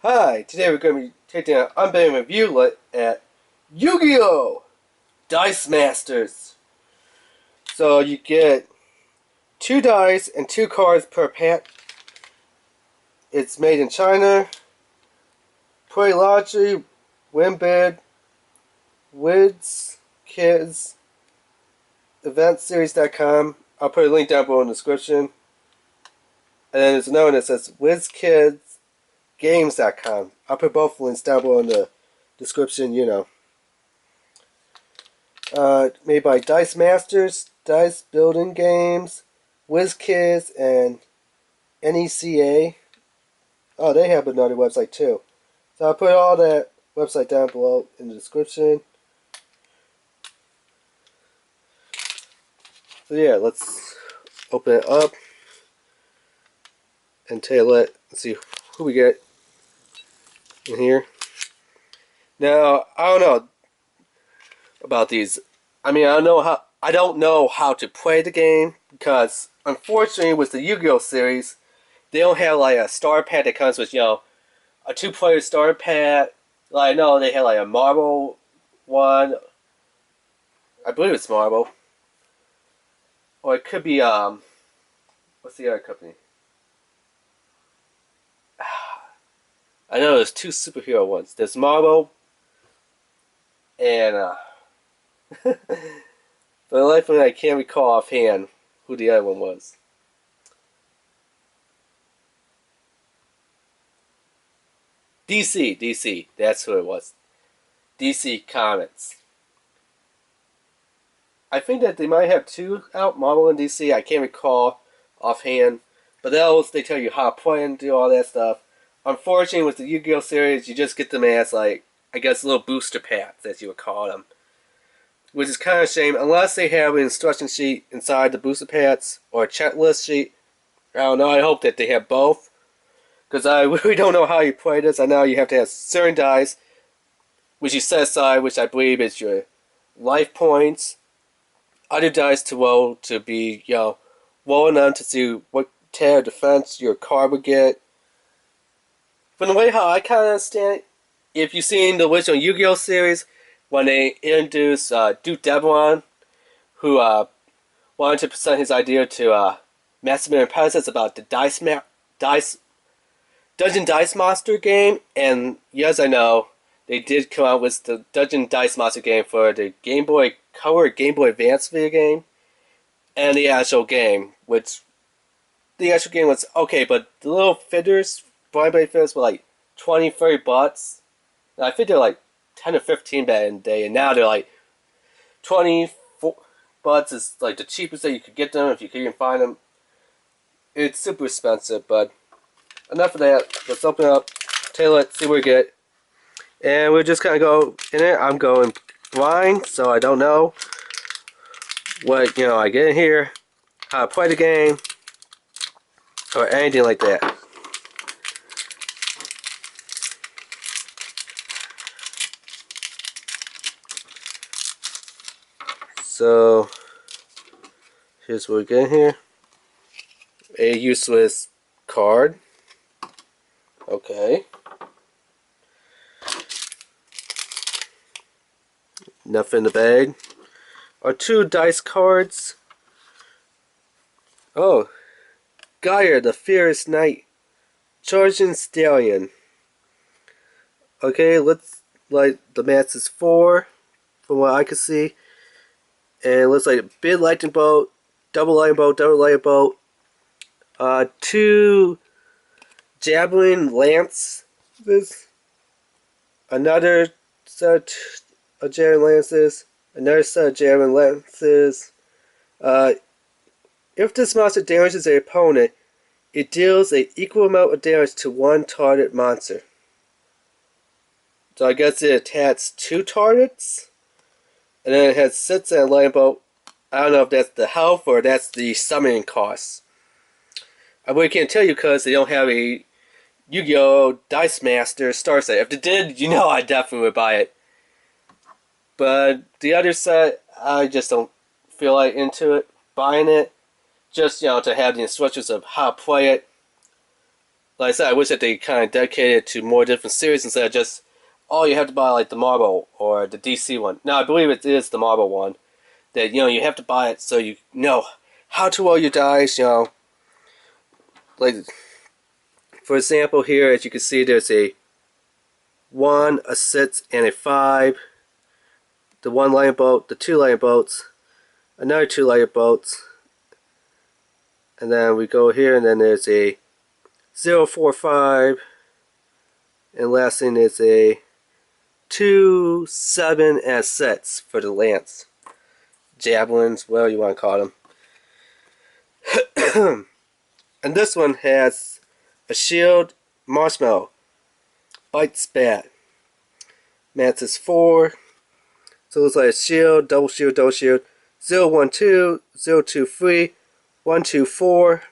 Hi, today we're going to be taking an unbound review look at Yu-Gi-Oh! Dice Masters. So you get 2 dice and 2 cards per pack. It's made in China. Play Lottery, Win Bid, Wids, Kids, EventSeries.com. I'll put a link down below in the description. And then there's another one that says WizKidsGames.com. I'll put both links down below in the description, made by Dice Masters, Dice Building Games, WizKids, and NECA. Oh, they have another website too. So I'll put all that website down below in the description. So yeah, let's open it up and let's see who we get in here. Now, I don't know about these. I mean, I don't know how to play the game because unfortunately with the Yu-Gi-Oh series, they don't have like a star pad that comes with, a 2-player star pad. Like, no, they have like a marble one. I believe it's marble. Or it could be, what's the other company? I know there's 2 superhero ones. There's Marvel and, for the life of me, I can't recall offhand who the other one was. DC, that's who it was. DC Comics. I think that they might have 2 out, Marvel and DC. I can't recall offhand. But those, they tell you how to play and do all that stuff. Unfortunately, with the Yu-Gi-Oh series, you just get them as, like, I guess little booster packs, as you would call them. Which is kind of a shame, unless they have an instruction sheet inside the booster packs, or a checklist sheet. I don't know, I hope that they have both. Because I really don't know how you play this. I know you have to have certain dice, which you set aside, which I believe is your life points. Other dice to roll to be, rolling on to see what tier of defense your card would get. From the way how I kind of understand it, if you've seen the original Yu-Gi-Oh series, when they introduced Duke Devlin, who wanted to present his idea to Master and Princess about the Dungeon Dice Monster game, and yes, I know they did come out with the Dungeon Dice Monster game for the Game Boy Color, Game Boy Advance video game, and the actual game, which the actual game was okay, but the little fitters, blind blade fitters, were like 20, 30 bucks. And I think they're like 10 or 15 back in the day, and now they're like 20 bucks is like the cheapest that you could get them if you could even find them. It's super expensive, but enough of that. Let's open it up, tail it, see what we get. And we'll just kind of go in it. I'm going blind, so I don't know what, I get in here, how to play the game, or anything like that. So, here's what we get in here. A useless card. Okay. Nothing in the bag. Our 2 dice cards. Oh. Gaia, the Fierce Knight. Charging Stallion. Okay, let's like the mass is 4 from what I can see. And it looks like a big lightning bolt, double lightning bolt, 2 javelin lances, another set of javelin lances, another set of javelin lances. If this monster damages an opponent, it deals an equal amount of damage to 1 target monster. So I guess it attacks 2 targets. And then it has 6 and a lightning bolt. I don't know if that's the health or that's the summoning cost. I really can't tell you because they don't have a Yu-Gi-Oh! Dice Master Star set. If they did, I definitely would buy it. But the other set, I just don't feel like buying it. Just, to have the instructions of how to play it. like I said, I wish that they kind of dedicated it to more different series instead of just, oh, you have to buy like the Marvel or the DC one. Now I believe it is the Marvel one that you have to buy it so you know how to roll your dice. Like for example, here as you can see, there's a 1, a 6, and a 5. The 1 lightning bolt, the 2 lightning bolts, another 2 lightning bolts, and then we go here, and then there's a 0, 4, 5, and last thing is a 2, 7, and 6 for the lance. Javelins, whatever you want to call them. And this one has a shield, marshmallow, bite spat. Mantis 4. So it looks like a shield, double shield, double shield. 0, 1, 2, 0, 2, 3, 1, 2, 4.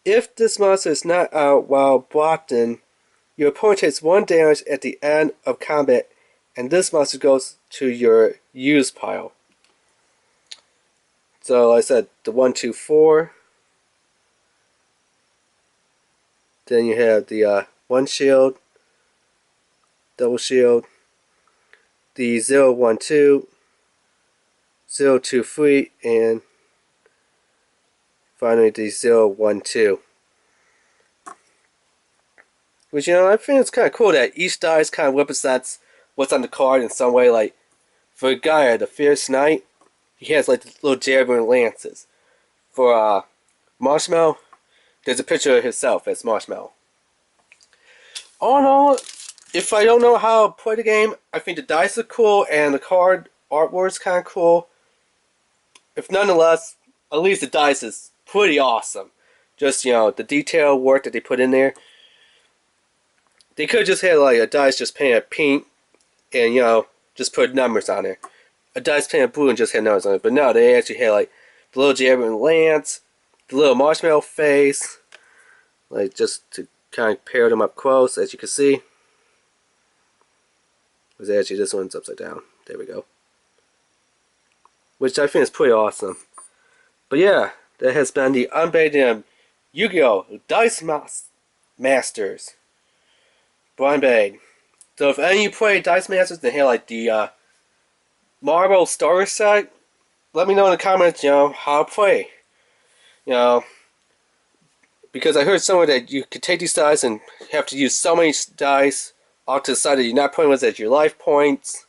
If this monster is not out while blocked in, your opponent takes 1 damage at the end of combat, and this monster goes to your use pile. So like I said, the 1, 2, 4. Then you have the 1 shield, double shield, the 0, 1, 2, 0, 2, 3, and finally the 0, 1, 2. Which, I think it's kind of cool that each dice kind of represents what's on the card in some way. Like, for Gaia, the Fierce Knight, he has like the little javelin lances. For Marshmallow, there's a picture of himself as Marshmallow. All in all, if I don't know how to play the game, I think the dice are cool and the card artwork is kind of cool. If nonetheless, at least the dice is pretty awesome. Just, the detail work that they put in there. They could have just had like a dice just painted pink and, just put numbers on there. A dice painted blue and just had numbers on it. But no, they actually had like the little javelin lance, the little marshmallow face. Like just to kind of pair them up close, as you can see. Because actually this one's upside down. There we go. Which I think is pretty awesome. But yeah, that has been the unbated Yu-Gi-Oh! Dice Masters. Blind Bag. So if any of you play Dice Masters and have like the Marvel Starter set, let me know in the comments, how to play. Because I heard somewhere that you could take these dice and have to use so many dice off to the side that you're not putting ones as your life points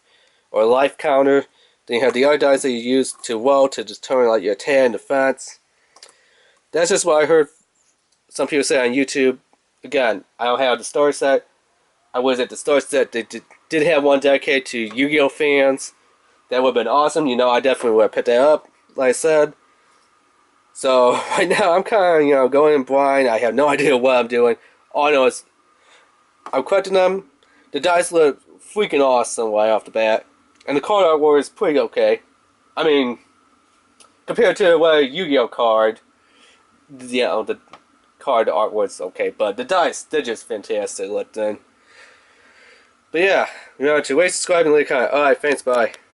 or life counter. Then you have the other dice that you use to roll to determine like your attack and defense. That's just what I heard some people say on YouTube. Again, I don't have the starter set. I was at the starter set. They did have one dedicated to Yu-Gi-Oh fans. That would have been awesome. I definitely would have picked that up, like I said. So right now I'm kind of going in blind. I have no idea what I'm doing. All I know is I'm collecting them. The dice look freaking awesome right off the bat, and the card artwork is pretty okay. I mean, compared to a Yu-Gi-Oh card, the card artwork's okay, but the dice, they're just fantastic looking. But yeah, remember to rate, subscribe, and leave a comment. Alright, thanks, bye.